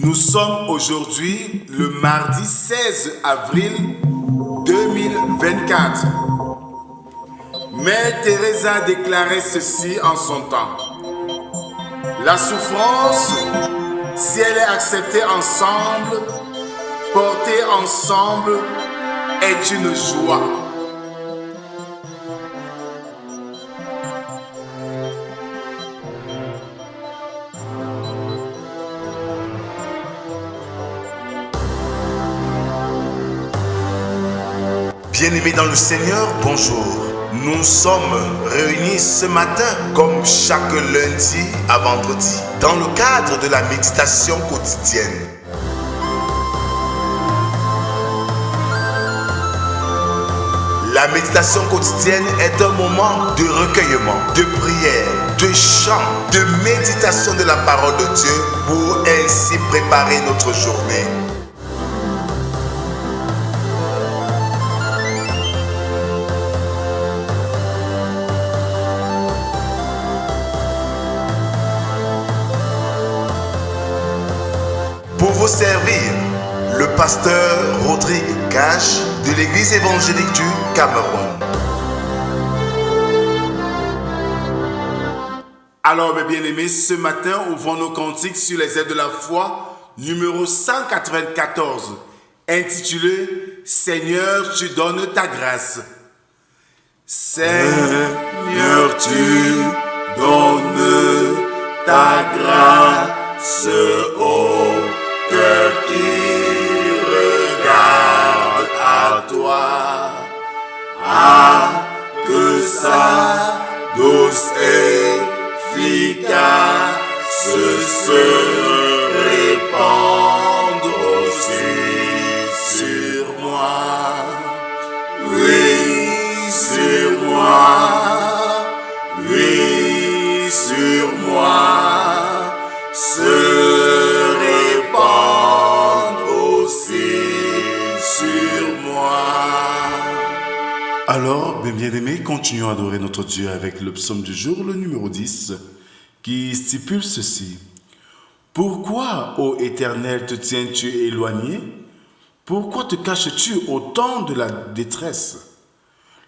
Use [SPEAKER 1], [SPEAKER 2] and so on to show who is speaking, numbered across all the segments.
[SPEAKER 1] Nous sommes aujourd'hui le mardi 16 avril 2024. Mère Teresa déclarait ceci en son temps. La souffrance, si elle est acceptée ensemble, portée ensemble, est une joie. Bien-aimés dans le Seigneur, bonjour. Nous sommes réunis ce matin, comme chaque lundi à vendredi, dans le cadre de la méditation quotidienne. La méditation quotidienne est un moment de recueillement, de prière, de chant, de méditation de la parole de Dieu pour ainsi préparer notre journée. Pour vous servir, le pasteur Rodrigue Cash de l'église évangélique du Cameroun. Alors mes bien-aimés, ce matin, ouvrons nos cantiques sur les ailes de la foi, numéro 194, intitulé « Seigneur, tu donnes ta grâce ». Seigneur, tu donnes ta grâce au cœur qui regarde à toi, que sa douce efficace se répande aussi sur moi. Oui, sur moi. Oui, sur moi. Se répand aussi sur moi. Alors, bien-aimés, continuons à adorer notre Dieu avec le psaume du jour, le numéro 10, qui stipule ceci. Pourquoi, ô Éternel, te tiens-tu éloigné? Pourquoi te caches-tu au temps de la détresse?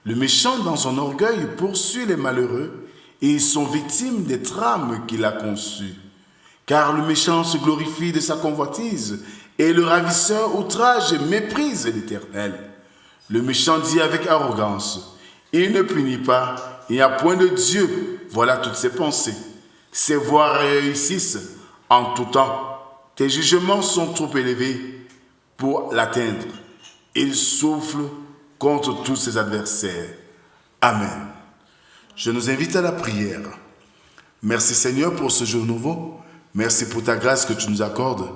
[SPEAKER 1] Le méchant, dans son orgueil, poursuit les malheureux, et ils sont victimes des trames qu'il a conçues. Car le méchant se glorifie de sa convoitise, et le ravisseur outrage et méprise l'Éternel. Le méchant dit avec arrogance, il ne punit pas, il n'y a point de Dieu. Voilà toutes ses pensées. Ses voies réussissent en tout temps. Tes jugements sont trop élevés pour l'atteindre. Il souffle contre tous ses adversaires. Amen. Je nous invite à la prière. Merci Seigneur pour ce jour nouveau. Merci pour ta grâce que tu nous accordes.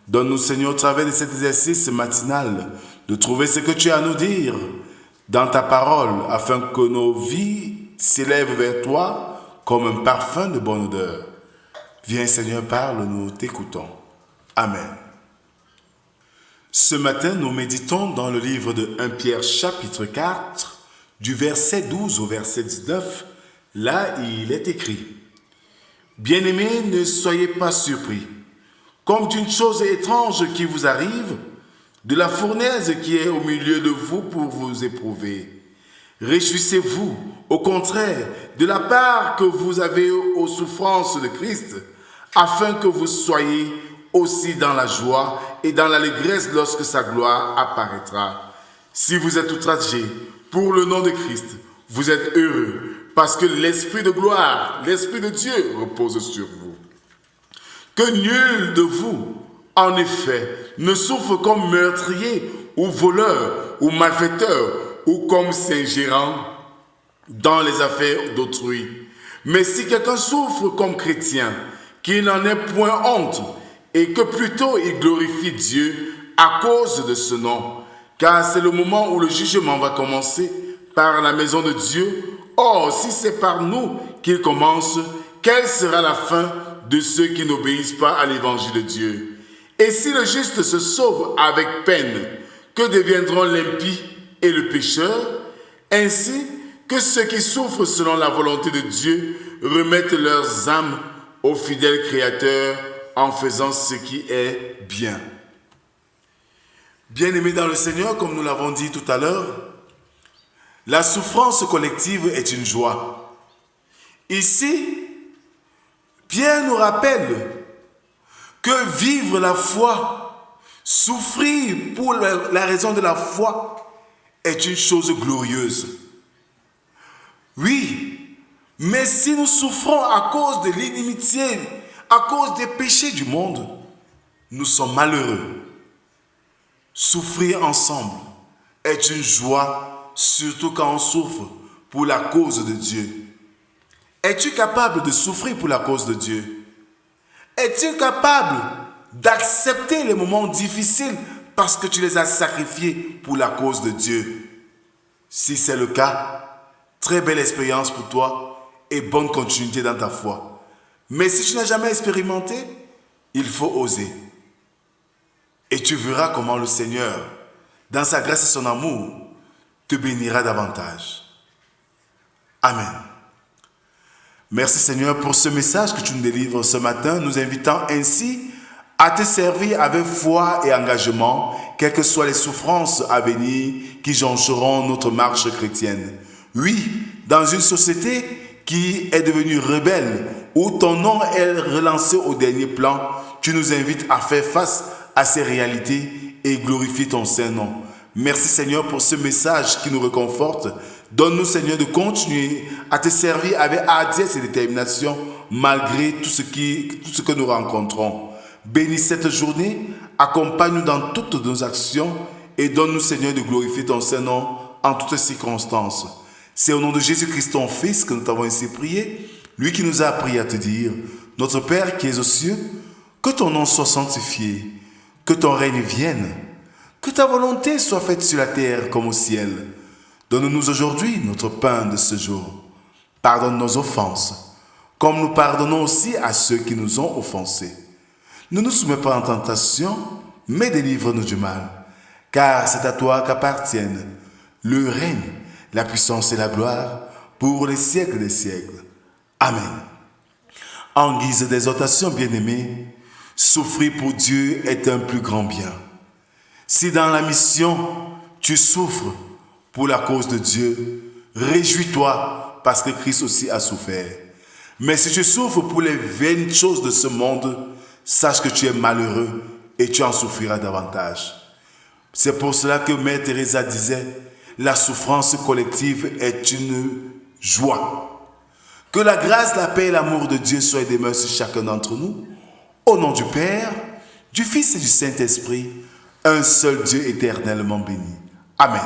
[SPEAKER 1] Donne-nous, Seigneur, au travers de cet exercice matinal, de trouver ce que tu as à nous dire dans ta parole, afin que nos vies s'élèvent vers toi comme un parfum de bonne odeur. Viens, Seigneur, parle, nous t'écoutons. Amen. Ce matin, nous méditons dans le livre de 1 Pierre chapitre 4, du verset 12 au verset 19. Là, il est écrit: Bien-aimés, ne soyez pas surpris, comme d'une chose étrange qui vous arrive, de la fournaise qui est au milieu de vous pour vous éprouver. Réjouissez-vous, au contraire, de la part que vous avez aux souffrances de Christ, afin que vous soyez aussi dans la joie et dans l'allégresse lorsque sa gloire apparaîtra. Si vous êtes outragés pour le nom de Christ, vous êtes heureux, parce que l'Esprit de gloire, l'Esprit de Dieu repose sur vous. Que nul de vous, en effet, ne souffre comme meurtrier ou voleur ou malfaiteur ou comme s'ingérant dans les affaires d'autrui. Mais si quelqu'un souffre comme chrétien, qu'il n'en ait point honte et que plutôt il glorifie Dieu à cause de ce nom, car c'est le moment où le jugement va commencer par la maison de Dieu. Or, si c'est par nous qu'il commence, quelle sera la fin de ceux qui n'obéissent pas à l'évangile de Dieu? Et si le juste se sauve avec peine, que deviendront l'impie et le pécheur? Ainsi que ceux qui souffrent selon la volonté de Dieu remettent leurs âmes au fidèle Créateur en faisant ce qui est bien. Bien-aimés dans le Seigneur, comme nous l'avons dit tout à l'heure, la souffrance collective est une joie. Ici, Pierre nous rappelle que vivre la foi, souffrir pour la raison de la foi, est une chose glorieuse. Oui, mais si nous souffrons à cause de l'inimitié, à cause des péchés du monde, nous sommes malheureux. Souffrir ensemble est une joie, surtout quand on souffre pour la cause de Dieu. Es-tu capable de souffrir pour la cause de Dieu? Es-tu capable d'accepter les moments difficiles parce que tu les as sacrifiés pour la cause de Dieu? Si c'est le cas, très belle expérience pour toi et bonne continuité dans ta foi. Mais si tu n'as jamais expérimenté, il faut oser. Et tu verras comment le Seigneur, dans sa grâce et son amour, te bénira davantage. Amen. Merci Seigneur pour ce message que tu nous délivres ce matin, nous invitant ainsi à te servir avec foi et engagement, quelles que soient les souffrances à venir qui joncheront notre marche chrétienne. Oui, dans une société qui est devenue rebelle, où ton nom est relancé au dernier plan, tu nous invites à faire face à ces réalités et glorifier ton Saint-Nom. Merci Seigneur pour ce message qui nous réconforte. Donne-nous Seigneur de continuer à te servir avec hardiesse et détermination malgré tout ce que nous rencontrons. Bénis cette journée, accompagne-nous dans toutes nos actions et donne-nous Seigneur de glorifier ton Saint-Nom en toutes circonstances. C'est au nom de Jésus-Christ ton Fils que nous t'avons ainsi prié, lui qui nous a appris à te dire, notre Père qui es aux cieux, que ton nom soit sanctifié, que ton règne vienne, que ta volonté soit faite sur la terre comme au ciel. Donne-nous aujourd'hui notre pain de ce jour. Pardonne nos offenses, comme nous pardonnons aussi à ceux qui nous ont offensés. Ne nous soumets pas en tentation, mais délivre-nous du mal. Car c'est à toi qu'appartiennent le règne, la puissance et la gloire pour les siècles des siècles. Amen. En guise d'exhortation, bien-aimés, souffrir pour Dieu est un plus grand bien. Si dans la mission, tu souffres pour la cause de Dieu, réjouis-toi parce que Christ aussi a souffert. Mais si tu souffres pour les vaines choses de ce monde, sache que tu es malheureux et tu en souffriras davantage. C'est pour cela que Mère Teresa disait, la souffrance collective est une joie. Que la grâce, la paix et l'amour de Dieu soient et demeurent sur chacun d'entre nous. Au nom du Père, du Fils et du Saint-Esprit, un seul Dieu éternellement béni. Amen.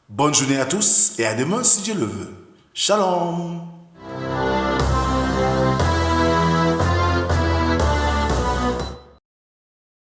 [SPEAKER 1] Bonne journée à tous et à demain si Dieu le veut. Shalom.